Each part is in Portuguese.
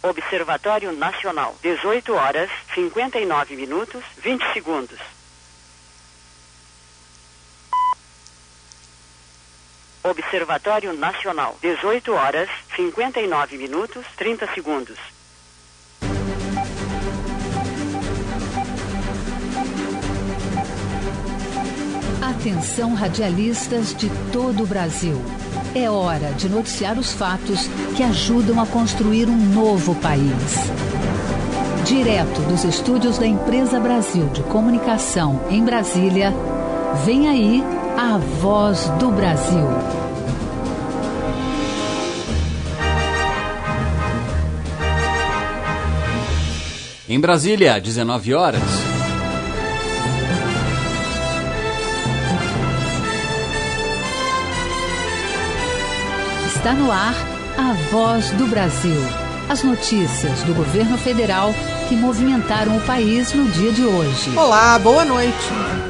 Observatório Nacional, 18 horas, 59 minutos, 20 segundos. Observatório Nacional, 18 horas, 59 minutos, 30 segundos. Atenção, radialistas de todo o Brasil. É hora de noticiar os fatos que ajudam a construir um novo país. Direto dos estúdios da Empresa Brasil de Comunicação em Brasília, vem aí a Voz do Brasil. Em Brasília, 19 horas. Está no ar a Voz do Brasil. As notícias do governo federal que movimentaram o país no dia de hoje. Olá, boa noite.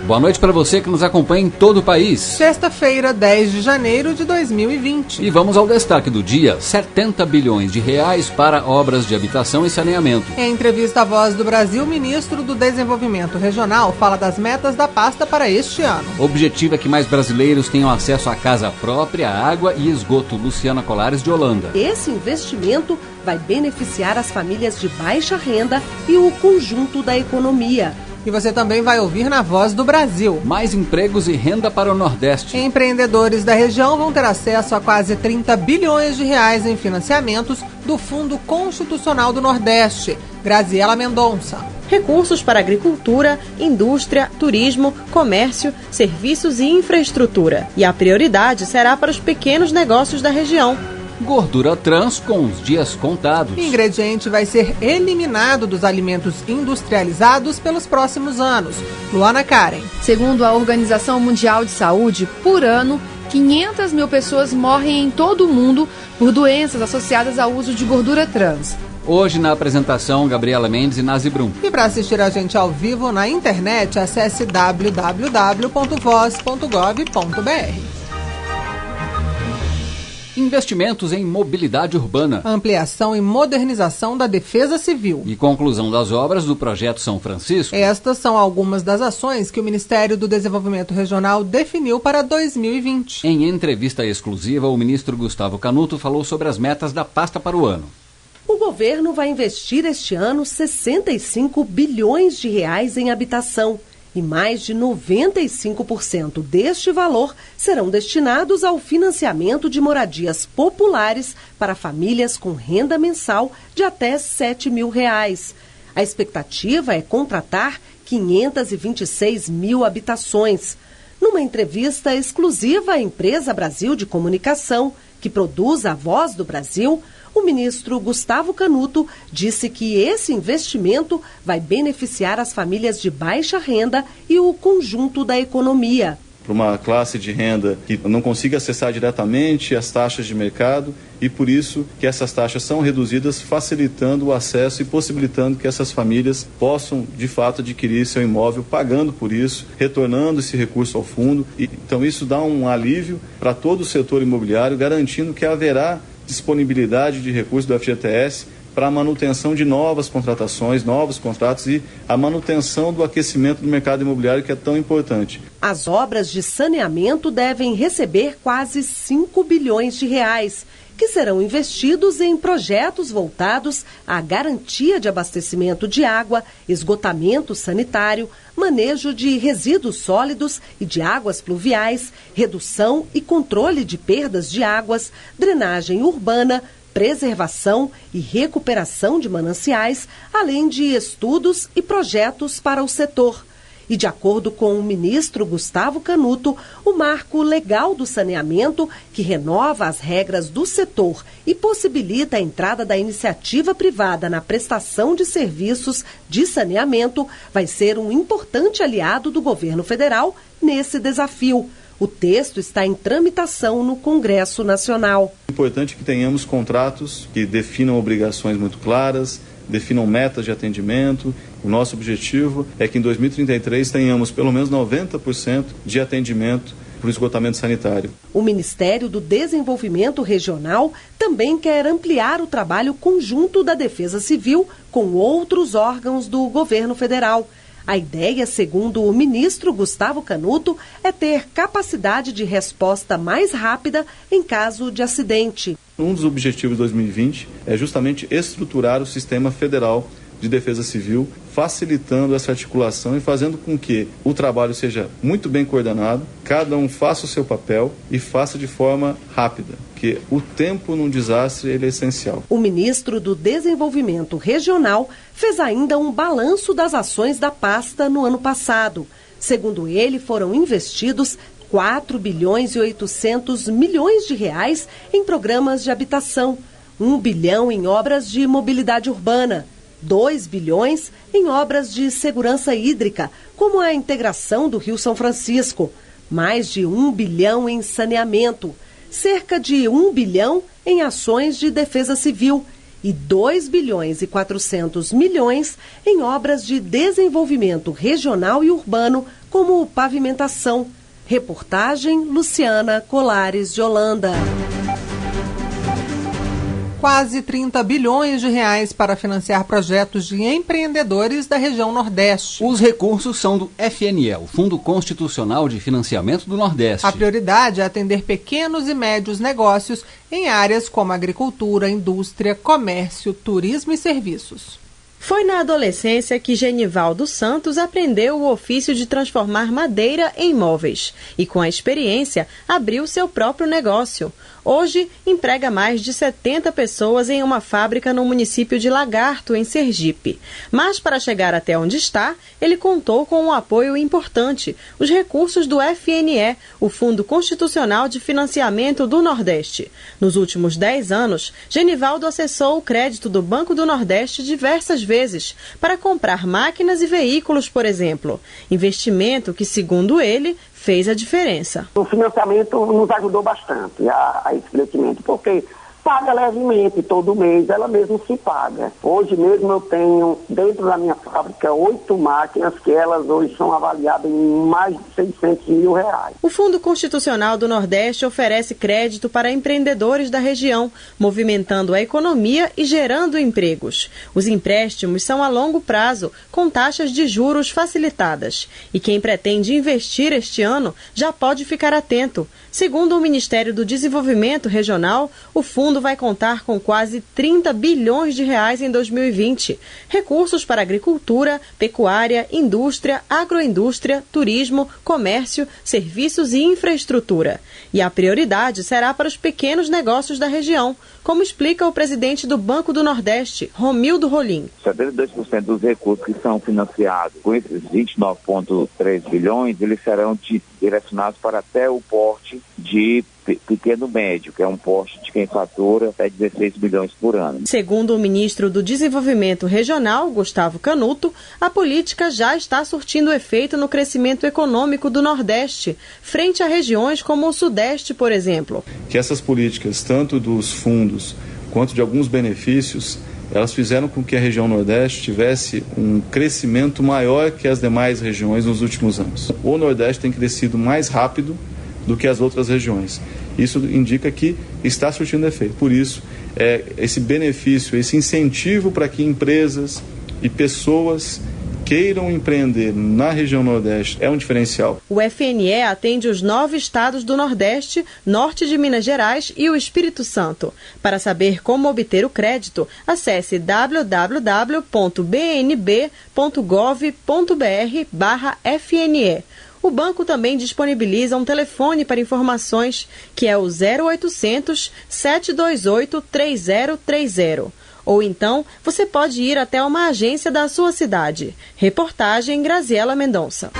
Boa noite para você que nos acompanha em todo o país. Sexta-feira, 10 de janeiro de 2020. E vamos ao destaque do dia: 70 bilhões de reais para obras de habitação e saneamento. Em entrevista à Voz do Brasil, o ministro do Desenvolvimento Regional fala das metas da pasta para este ano. O objetivo é que mais brasileiros tenham acesso à casa própria, água e esgoto. Luciana Colares, de Holanda. Esse investimento vai beneficiar as famílias de baixa renda e o conjunto da economia. E você também vai ouvir na Voz do Brasil. Mais empregos e renda para o Nordeste. Empreendedores da região vão ter acesso a quase 30 bilhões de reais em financiamentos do Fundo Constitucional do Nordeste. Graziela Mendonça. Recursos para agricultura, indústria, turismo, comércio, serviços e infraestrutura. E a prioridade será para os pequenos negócios da região. Gordura trans com os dias contados. O ingrediente vai ser eliminado dos alimentos industrializados pelos próximos anos. Luana Karen. Segundo a Organização Mundial de Saúde, por ano, 500 mil pessoas morrem em todo o mundo por doenças associadas ao uso de gordura trans. Hoje na apresentação, Gabriela Mendes e Nazi Brum. E para assistir a gente ao vivo na internet, acesse www.voz.gov.br. Investimentos em mobilidade urbana. Ampliação e modernização da Defesa Civil. E conclusão das obras do Projeto São Francisco. Estas são algumas das ações que o Ministério do Desenvolvimento Regional definiu para 2020. Em entrevista exclusiva, o ministro Gustavo Canuto falou sobre as metas da pasta para o ano. O governo vai investir este ano 65 bilhões de reais em habitação. E mais de 95% deste valor serão destinados ao financiamento de moradias populares para famílias com renda mensal de até R$7 mil. A expectativa é contratar 526 mil habitações. Numa entrevista exclusiva à Empresa Brasil de Comunicação, que produz a Voz do Brasil, o ministro Gustavo Canuto disse que esse investimento vai beneficiar as famílias de baixa renda e o conjunto da economia. Para uma classe de renda que não consiga acessar diretamente as taxas de mercado e por isso que essas taxas são reduzidas, facilitando o acesso e possibilitando que essas famílias possam de fato adquirir seu imóvel, pagando por isso, retornando esse recurso ao fundo. Então isso dá um alívio para todo o setor imobiliário, garantindo que haverá disponibilidade de recursos do FGTS para a manutenção de novas contratações, novos contratos e a manutenção do aquecimento do mercado imobiliário, que é tão importante. As obras de saneamento devem receber quase 5 bilhões de reais, que serão investidos em projetos voltados à garantia de abastecimento de água, esgotamento sanitário, manejo de resíduos sólidos e de águas pluviais, redução e controle de perdas de águas, drenagem urbana, preservação e recuperação de mananciais, além de estudos e projetos para o setor. E, de acordo com o ministro Gustavo Canuto, o marco legal do saneamento, que renova as regras do setor e possibilita a entrada da iniciativa privada na prestação de serviços de saneamento, vai ser um importante aliado do governo federal nesse desafio. O texto está em tramitação no Congresso Nacional. É importante que tenhamos contratos que definam obrigações muito claras, definam metas de atendimento. O nosso objetivo é que em 2033 tenhamos pelo menos 90% de atendimento para o esgotamento sanitário. O Ministério do Desenvolvimento Regional também quer ampliar o trabalho conjunto da Defesa Civil com outros órgãos do governo federal. A ideia, segundo o ministro Gustavo Canuto, é ter capacidade de resposta mais rápida em caso de acidente. Um dos objetivos de 2020 é justamente estruturar o sistema federal de defesa civil, facilitando essa articulação e fazendo com que o trabalho seja muito bem coordenado, cada um faça o seu papel e faça de forma rápida, porque o tempo num desastre ele é essencial. O ministro do Desenvolvimento Regional fez ainda um balanço das ações da pasta no ano passado. Segundo ele, foram investidos 4 bilhões e 800 milhões de reais em programas de habitação, 1 bilhão em obras de mobilidade urbana, 2 bilhões em obras de segurança hídrica, como a integração do Rio São Francisco, mais de 1 bilhão em saneamento, cerca de 1 bilhão em ações de defesa civil e 2 bilhões e 400 milhões em obras de desenvolvimento regional e urbano, como pavimentação. Reportagem Luciana Colares de Holanda. Quase 30 bilhões de reais para financiar projetos de empreendedores da região Nordeste. Os recursos são do FNE, o Fundo Constitucional de Financiamento do Nordeste. A prioridade é atender pequenos e médios negócios em áreas como agricultura, indústria, comércio, turismo e serviços. Foi na adolescência que Genivaldo Santos aprendeu o ofício de transformar madeira em móveis e, com a experiência, abriu seu próprio negócio. Hoje, emprega mais de 70 pessoas em uma fábrica no município de Lagarto, em Sergipe. Mas, para chegar até onde está, ele contou com um apoio importante, os recursos do FNE, o Fundo Constitucional de Financiamento do Nordeste. Nos últimos 10 anos, Genivaldo acessou o crédito do Banco do Nordeste diversas vezes, para comprar máquinas e veículos, por exemplo. Investimento que, segundo ele, fez a diferença. O financiamento nos ajudou bastante a esse crescimento, porque paga levemente todo mês, ela mesmo se paga. Hoje mesmo eu tenho, dentro da minha fábrica, 8 máquinas que elas hoje são avaliadas em mais de 600 mil reais. O Fundo Constitucional do Nordeste oferece crédito para empreendedores da região, movimentando a economia e gerando empregos. Os empréstimos são a longo prazo, com taxas de juros facilitadas. E quem pretende investir este ano já pode ficar atento. Segundo o Ministério do Desenvolvimento Regional, o fundo vai contar com quase 30 bilhões de reais em 2020. Recursos para agricultura, pecuária, indústria, agroindústria, turismo, comércio, serviços e infraestrutura. E a prioridade será para os pequenos negócios da região, como explica o presidente do Banco do Nordeste, Romildo Rolim. 72% dos recursos que são financiados com esses 29,3 bilhões, eles serão direcionados para até o porte de pequeno médio, que é um porte de quem fatura até 16 bilhões por ano. Segundo o ministro do Desenvolvimento Regional, Gustavo Canuto, a política já está surtindo efeito no crescimento econômico do Nordeste, frente a regiões como o Sudeste, por exemplo. Que essas políticas, tanto dos fundos quanto de alguns benefícios, elas fizeram com que a região Nordeste tivesse um crescimento maior que as demais regiões nos últimos anos. O Nordeste tem crescido mais rápido do que as outras regiões. Isso indica que está surtindo efeito. Por isso, esse benefício, esse incentivo para que empresas e pessoas queiram empreender na região Nordeste é um diferencial. O FNE atende os 9 estados do Nordeste, norte de Minas Gerais e o Espírito Santo. Para saber como obter o crédito, acesse www.bnb.gov.br/FNE. O banco também disponibiliza um telefone para informações, que é o 0800 728 3030. Ou então, você pode ir até uma agência da sua cidade. Reportagem Graziela Mendonça.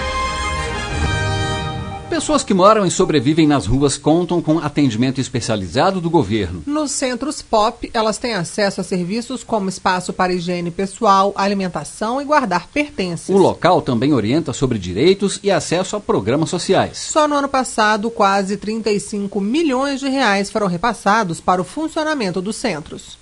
Pessoas que moram e sobrevivem nas ruas contam com atendimento especializado do governo. Nos centros POP, elas têm acesso a serviços como espaço para higiene pessoal, alimentação e guardar pertences. O local também orienta sobre direitos e acesso a programas sociais. Só no ano passado, quase 35 milhões de reais foram repassados para o funcionamento dos centros.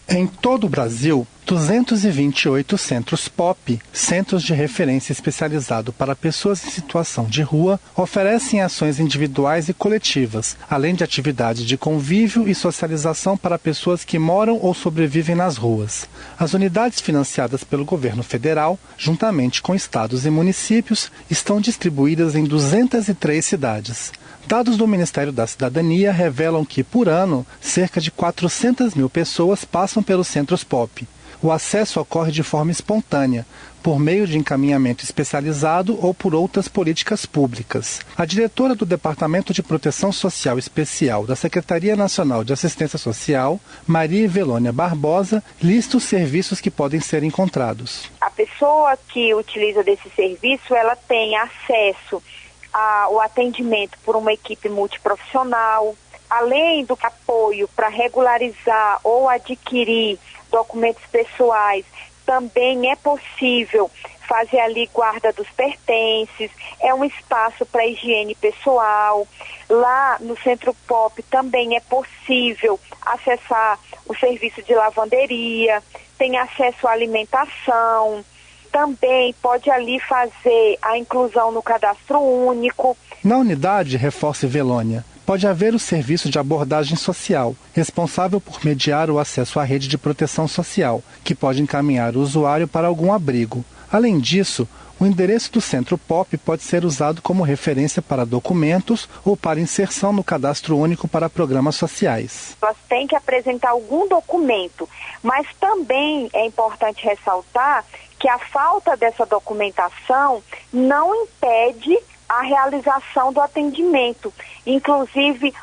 Em todo o Brasil, 228 centros POP, Centros de Referência Especializado para Pessoas em Situação de Rua, oferecem ações individuais e coletivas, além de atividades de convívio e socialização para pessoas que moram ou sobrevivem nas ruas. As unidades financiadas pelo governo federal, juntamente com estados e municípios, estão distribuídas em 203 cidades. Dados do Ministério da Cidadania revelam que, por ano, cerca de 400 mil pessoas passam pelos centros POP. O acesso ocorre de forma espontânea, por meio de encaminhamento especializado ou por outras políticas públicas. A diretora do Departamento de Proteção Social Especial da Secretaria Nacional de Assistência Social, Maria Evelônia Barbosa, lista os serviços que podem ser encontrados. A pessoa que utiliza desse serviço, ela tem acesso ao atendimento por uma equipe multiprofissional, além do apoio para regularizar ou adquirir documentos pessoais, também é possível fazer ali guarda dos pertences, é um espaço para higiene pessoal. Lá no Centro POP também é possível acessar o serviço de lavanderia, tem acesso à alimentação, também pode ali fazer a inclusão no cadastro único. Na unidade, reforça Evelônia, pode haver o serviço de abordagem social, responsável por mediar o acesso à rede de proteção social, que pode encaminhar o usuário para algum abrigo. Além disso, o endereço do Centro POP pode ser usado como referência para documentos ou para inserção no cadastro único para programas sociais. Elas têm que apresentar algum documento, mas também é importante ressaltar que a falta dessa documentação não impede a realização do atendimento. Inclusive,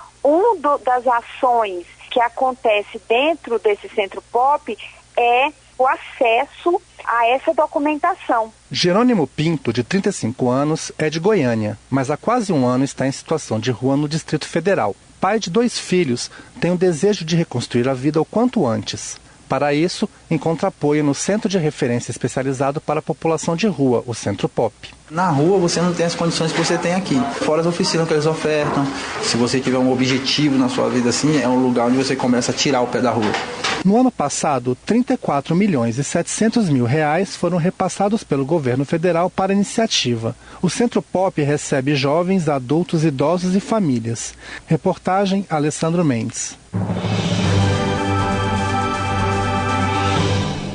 das ações que acontece dentro desse Centro POP é o acesso a essa documentação. Jerônimo Pinto, de 35 anos, é de Goiânia, mas há quase um ano está em situação de rua no Distrito Federal. Pai de 2 filhos, tem o desejo de reconstruir a vida o quanto antes. Para isso, encontra apoio no Centro de Referência Especializado para a População de Rua, o Centro POP. Na rua você não tem as condições que você tem aqui, fora as oficinas que eles ofertam. Se você tiver um objetivo na sua vida assim, é um lugar onde você começa a tirar o pé da rua. No ano passado, 34 milhões e 700 mil reais foram repassados pelo governo federal para a iniciativa. O Centro POP recebe jovens, adultos, idosos e famílias. Reportagem Alessandro Mendes.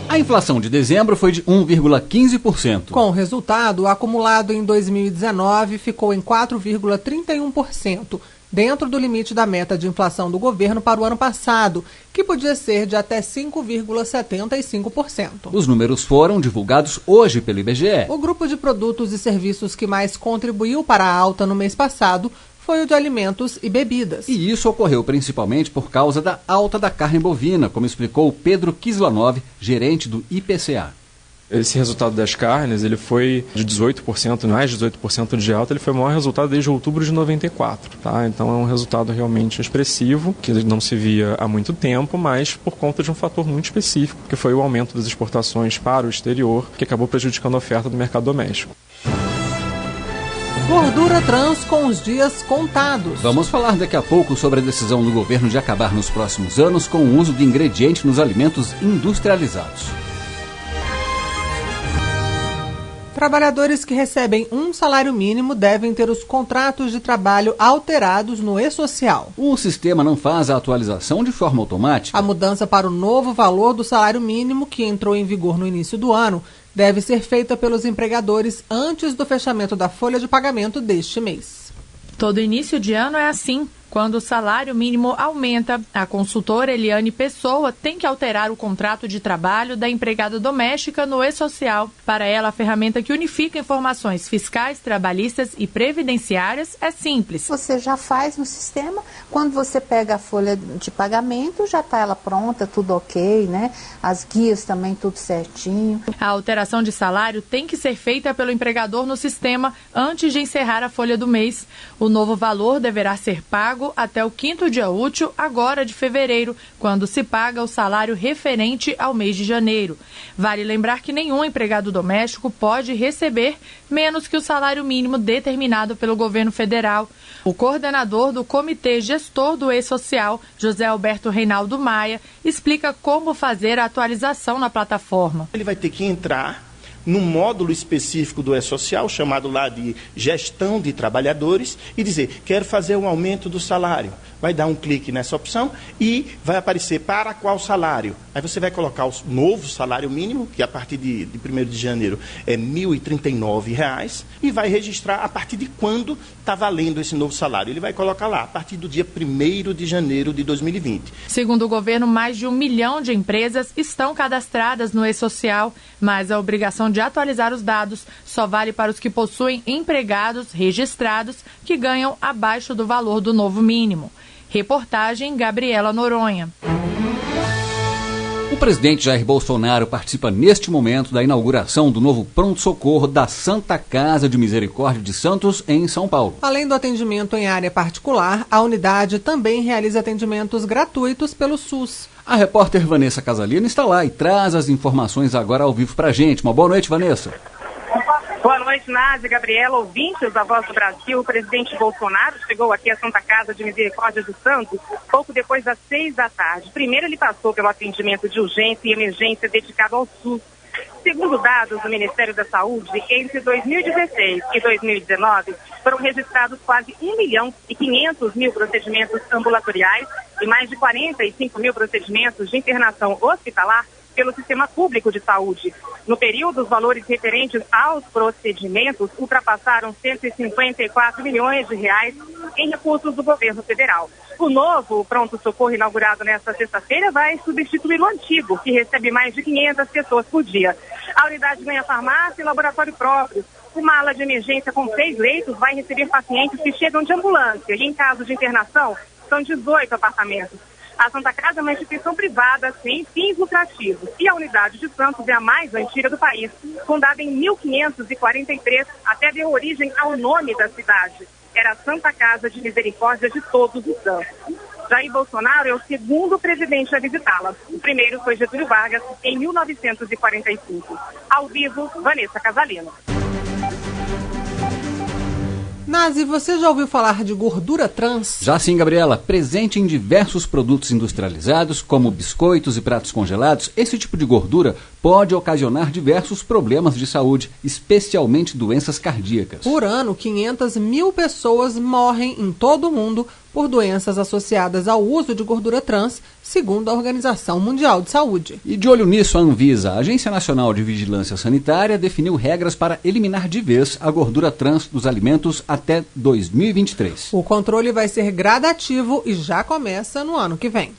A inflação de dezembro foi de 1,15%. Com o resultado, o acumulado em 2019 ficou em 4,31%, dentro do limite da meta de inflação do governo para o ano passado, que podia ser de até 5,75%. Os números foram divulgados hoje pelo IBGE. O grupo de produtos e serviços que mais contribuiu para a alta no mês passado foi o de alimentos e bebidas. E isso ocorreu principalmente por causa da alta da carne bovina, como explicou Pedro Kislanov, gerente do IPCA. Esse resultado das carnes, ele foi de 18%, mais de 18% de alta, ele foi o maior resultado desde outubro de 94, tá? Então é um resultado realmente expressivo, que não se via há muito tempo, mas por conta de um fator muito específico, que foi o aumento das exportações para o exterior, que acabou prejudicando a oferta do mercado doméstico. Gordura trans com os dias contados. Vamos falar daqui a pouco sobre a decisão do governo de acabar nos próximos anos com o uso de ingrediente nos alimentos industrializados. Trabalhadores que recebem um salário mínimo devem ter os contratos de trabalho alterados no e-social. O sistema não faz a atualização de forma automática. A mudança para o novo valor do salário mínimo, que entrou em vigor no início do ano, deve ser feita pelos empregadores antes do fechamento da folha de pagamento deste mês. Todo início de ano é assim. Quando o salário mínimo aumenta, a consultora Eliane Pessoa tem que alterar o contrato de trabalho da empregada doméstica no e-social. Para ela, a ferramenta que unifica informações fiscais, trabalhistas e previdenciárias é simples. Você já faz no sistema, quando você pega a folha de pagamento, já está ela pronta, tudo ok, né? As guias também, tudo certinho. A alteração de salário tem que ser feita pelo empregador no sistema antes de encerrar a folha do mês. O novo valor deverá ser pago pago até o 5º dia útil, agora de fevereiro, quando se paga o salário referente ao mês de janeiro. Vale lembrar que nenhum empregado doméstico pode receber menos que o salário mínimo determinado pelo governo federal. O coordenador do Comitê Gestor do E-Social, José Alberto Reinaldo Maia, explica como fazer a atualização na plataforma. Ele vai ter que entrar num módulo específico do E-Social, chamado lá de Gestão de Trabalhadores, e dizer, quero fazer um aumento do salário. Vai dar um clique nessa opção e vai aparecer para qual salário. Aí você vai colocar o novo salário mínimo, que a partir de 1º de janeiro é R$ 1.039, e vai registrar a partir de quando está valendo esse novo salário. Ele vai colocar lá, a partir do dia 1º de janeiro de 2020. Segundo o governo, mais de 1 milhão de empresas estão cadastradas no E-Social, mas a obrigação de atualizar os dados só vale para os que possuem empregados registrados que ganham abaixo do valor do novo mínimo. Reportagem Gabriela Noronha. O presidente Jair Bolsonaro participa neste momento da inauguração do novo pronto-socorro da Santa Casa de Misericórdia de Santos, em São Paulo. Além do atendimento em área particular, a unidade também realiza atendimentos gratuitos pelo SUS. A repórter Vanessa Casalino está lá e traz as informações agora ao vivo pra gente. Uma boa noite, Vanessa. Boa noite, Nádia, Gabriela, ouvintes da Voz do Brasil. O presidente Bolsonaro chegou aqui à Santa Casa de Misericórdia de Santos pouco depois das 6 da tarde. Primeiro, ele passou pelo atendimento de urgência e emergência dedicado ao SUS. Segundo dados do Ministério da Saúde, entre 2016 e 2019, foram registrados quase 1.500.000 procedimentos ambulatoriais e mais de 45.000 procedimentos de internação hospitalar pelo Sistema Público de Saúde. No período, os valores referentes aos procedimentos ultrapassaram 154 milhões de reais em recursos do governo federal. O novo pronto-socorro inaugurado nesta sexta-feira vai substituir o antigo, que recebe mais de 500 pessoas por dia. A unidade ganha farmácia e laboratório próprio. Uma ala de emergência com 6 leitos vai receber pacientes que chegam de ambulância e, em caso de internação, são 18 apartamentos. A Santa Casa é uma instituição privada sem fins lucrativos e a unidade de Santos é a mais antiga do país, fundada em 1543, até deu origem ao nome da cidade. Era a Santa Casa de Misericórdia de Todos os Santos. Jair Bolsonaro é o segundo presidente a visitá-la. O primeiro foi Getúlio Vargas, em 1945. Ao vivo, Vanessa Casalino. Nazi, você já ouviu falar de gordura trans? Já sim, Gabriela. Presente em diversos produtos industrializados, como biscoitos e pratos congelados, esse tipo de gordura pode ocasionar diversos problemas de saúde, especialmente doenças cardíacas. Por ano, 500.000 pessoas morrem em todo o mundo por doenças associadas ao uso de gordura trans, segundo a Organização Mundial de Saúde. E de olho nisso, a Anvisa, a Agência Nacional de Vigilância Sanitária, definiu regras para eliminar de vez a gordura trans dos alimentos até 2023. O controle vai ser gradativo e já começa no ano que vem.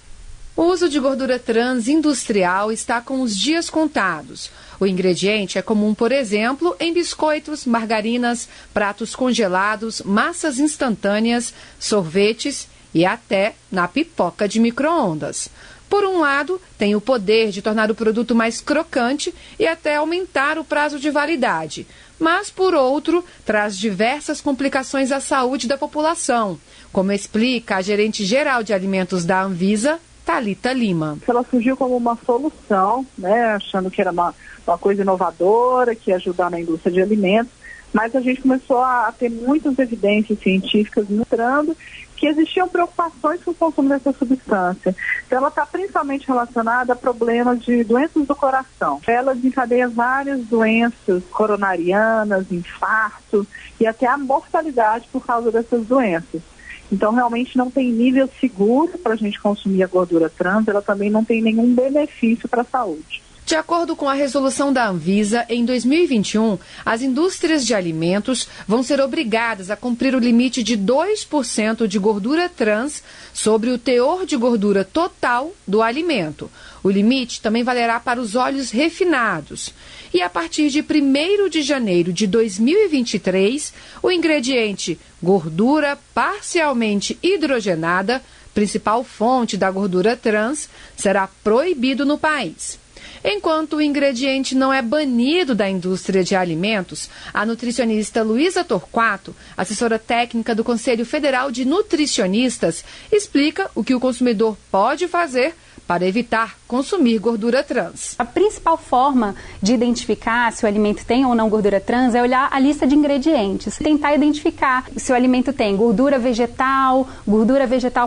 O uso de gordura trans industrial está com os dias contados. O ingrediente é comum, por exemplo, em biscoitos, margarinas, pratos congelados, massas instantâneas, sorvetes e até na pipoca de micro-ondas. Por um lado, tem o poder de tornar o produto mais crocante e até aumentar o prazo de validade. Mas, por outro, traz diversas complicações à saúde da população, como explica a gerente geral de alimentos da Anvisa, Thalita Lima. Ela surgiu como uma solução, né, achando que era uma coisa inovadora, que ia ajudar na indústria de alimentos, mas a gente começou a ter muitas evidências científicas mostrando que existiam preocupações com o consumo dessa substância. Então, ela está principalmente relacionada a problemas de doenças do coração. Ela desencadeia várias doenças coronarianas, infarto e até a mortalidade por causa dessas doenças. Então, realmente não tem nível seguro para a gente consumir a gordura trans, ela também não tem nenhum benefício para a saúde. De acordo com a resolução da Anvisa, em 2021, as indústrias de alimentos vão ser obrigadas a cumprir o limite de 2% de gordura trans sobre o teor de gordura total do alimento. O limite também valerá para os óleos refinados. E a partir de 1º de janeiro de 2023, o ingrediente gordura parcialmente hidrogenada, principal fonte da gordura trans, será proibido no país. Enquanto o ingrediente não é banido da indústria de alimentos, a nutricionista Luísa Torquato, assessora técnica do Conselho Federal de Nutricionistas, explica o que o consumidor pode fazer para evitar consumir gordura trans. A principal forma de identificar se o alimento tem ou não gordura trans é olhar a lista de ingredientes. Tentar identificar se o alimento tem gordura vegetal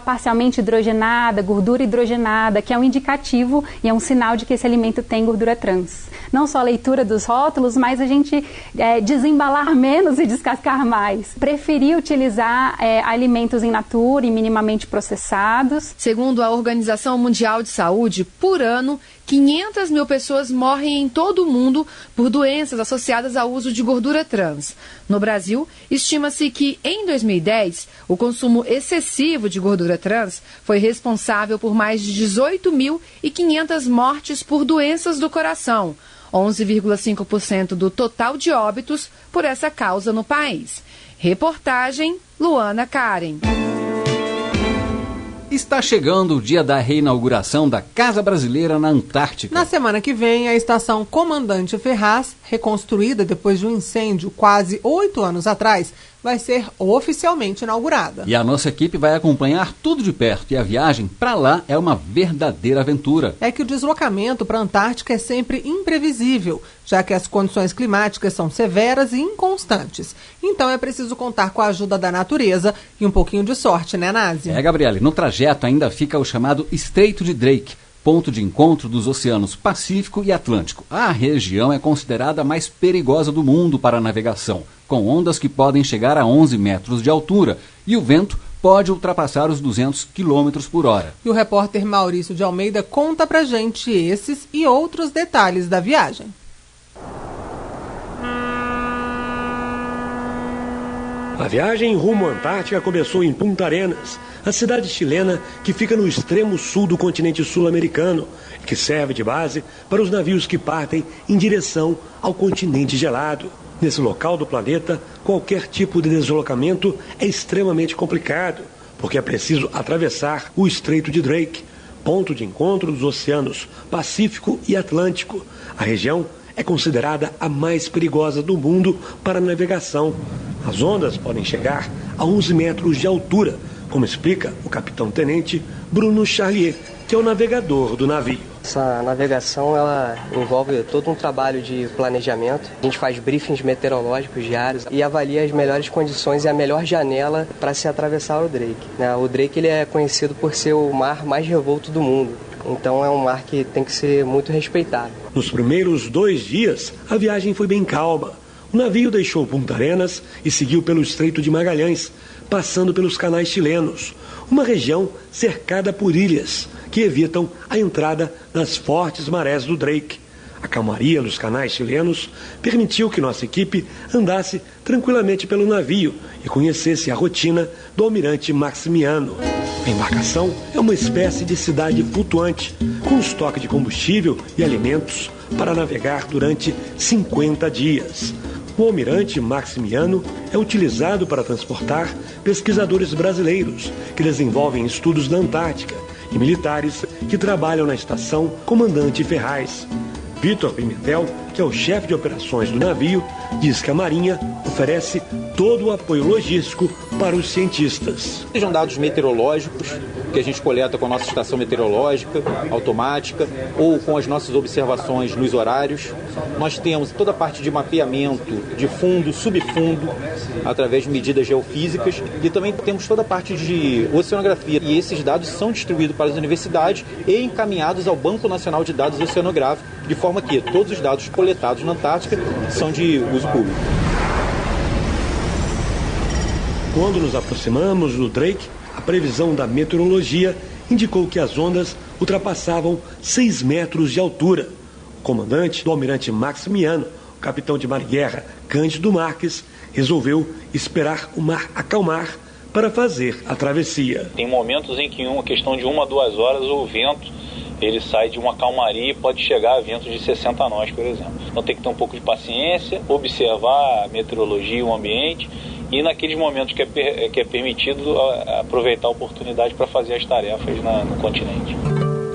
parcialmente hidrogenada, gordura hidrogenada, que é um indicativo e é um sinal de que esse alimento tem gordura trans. Não só a leitura dos rótulos, mas a gente desembalar menos e descascar mais. Preferir utilizar alimentos in natura e minimamente processados. Segundo a Organização Mundial de Saúde, por ano, 500 mil pessoas morrem em todo o mundo por doenças associadas ao uso de gordura trans. No Brasil, estima-se que, em 2010, o consumo excessivo de gordura trans foi responsável por mais de 18.500 mortes por doenças do coração, 11,5% do total de óbitos por essa causa no país. Reportagem Luana Karen. Está chegando o dia da reinauguração da Casa Brasileira na Antártica. Na semana que vem, a estação Comandante Ferraz, reconstruída depois de um incêndio quase 8 anos atrás, vai ser oficialmente inaugurada. E a nossa equipe vai acompanhar tudo de perto e a viagem para lá é uma verdadeira aventura. É que o deslocamento para a Antártica é sempre imprevisível, já que as condições climáticas são severas e inconstantes. Então é preciso contar com a ajuda da natureza e um pouquinho de sorte, né, Nazi? Gabriele, no trajeto ainda fica o chamado Estreito de Drake, ponto de encontro dos oceanos Pacífico e Atlântico. A região é considerada a mais perigosa do mundo para a navegação, com ondas que podem chegar a 11 metros de altura e o vento pode ultrapassar os 200 km por hora. E o repórter Maurício de Almeida conta pra gente esses e outros detalhes da viagem. A viagem rumo à Antártica começou em Punta Arenas, a cidade chilena que fica no extremo sul do continente sul-americano, que serve de base para os navios que partem em direção ao continente gelado. Nesse local do planeta, qualquer tipo de deslocamento é extremamente complicado, porque é preciso atravessar o Estreito de Drake, ponto de encontro dos oceanos Pacífico e Atlântico. A região é considerada a mais perigosa do mundo para a navegação. As ondas podem chegar a 11 metros de altura, como explica o capitão-tenente Bruno Charlier, que é o navegador do navio. Essa navegação ela envolve todo um trabalho de planejamento. A gente faz briefings meteorológicos diários e avalia as melhores condições e a melhor janela para se atravessar o Drake. O Drake ele é conhecido por ser o mar mais revolto do mundo. Então é um mar que tem que ser muito respeitado. Nos primeiros 2 dias, a viagem foi bem calma. O navio deixou Punta Arenas e seguiu pelo Estreito de Magalhães, passando pelos canais chilenos, uma região cercada por ilhas que evitam a entrada das fortes marés do Drake. A calmaria dos canais chilenos permitiu que nossa equipe andasse tranquilamente pelo navio e conhecesse a rotina do almirante Maximiano. A embarcação é uma espécie de cidade flutuante, com estoque de combustível e alimentos para navegar durante 50 dias. O almirante Maximiano é utilizado para transportar pesquisadores brasileiros que desenvolvem estudos na Antártica e militares que trabalham na estação Comandante Ferraz. Vitor Pimentel, que é o chefe de operações do navio, diz que a Marinha oferece todo o apoio logístico para os cientistas. Sejam dados meteorológicos que a gente coleta com a nossa estação meteorológica automática ou com as nossas observações nos horários. Nós temos toda a parte de mapeamento de fundo, subfundo, através de medidas geofísicas, e também temos toda a parte de oceanografia. E esses dados são distribuídos para as universidades e encaminhados ao Banco Nacional de Dados Oceanográficos, de forma que todos os dados coletados na Antártica são de uso público. Quando nos aproximamos do Drake, a previsão da meteorologia indicou que as ondas ultrapassavam 6 metros de altura. O comandante do almirante Maximiano, o capitão de mar-guerra Cândido Marques, resolveu esperar o mar acalmar para fazer a travessia. Tem momentos em que, em uma questão de 1 a 2 horas, o vento ele sai de uma calmaria e pode chegar a ventos de 60 nós, por exemplo. Então tem que ter um pouco de paciência, observar a meteorologia e o ambiente, e naqueles momentos que é permitido aproveitar a oportunidade para fazer as tarefas no continente.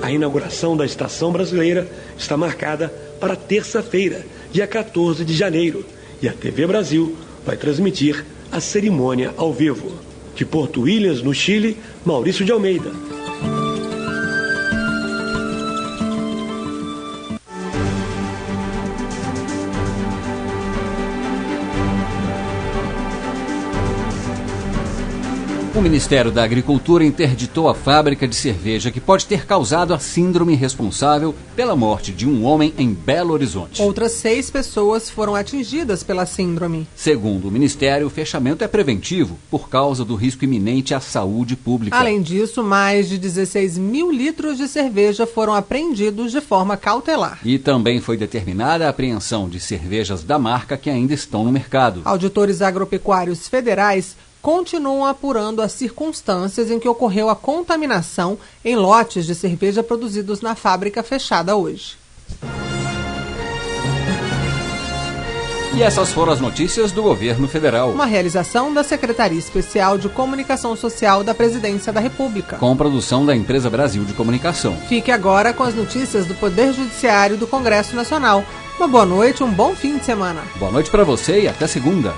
A inauguração da Estação Brasileira está marcada para terça-feira, dia 14 de janeiro, e a TV Brasil vai transmitir a cerimônia ao vivo. De Porto Williams, no Chile, Maurício de Almeida. O Ministério da Agricultura interditou a fábrica de cerveja que pode ter causado a síndrome responsável pela morte de um homem em Belo Horizonte. Outras 6 pessoas foram atingidas pela síndrome. Segundo o Ministério, o fechamento é preventivo por causa do risco iminente à saúde pública. Além disso, mais de 16 mil litros de cerveja foram apreendidos de forma cautelar. E também foi determinada a apreensão de cervejas da marca que ainda estão no mercado. Auditores agropecuários federais continuam apurando as circunstâncias em que ocorreu a contaminação em lotes de cerveja produzidos na fábrica fechada hoje. E essas foram as notícias do governo federal. Uma realização da Secretaria Especial de Comunicação Social da Presidência da República. Com produção da Empresa Brasil de Comunicação. Fique agora com as notícias do Poder Judiciário do Congresso Nacional. Uma boa noite, um bom fim de semana. Boa noite para você e até segunda.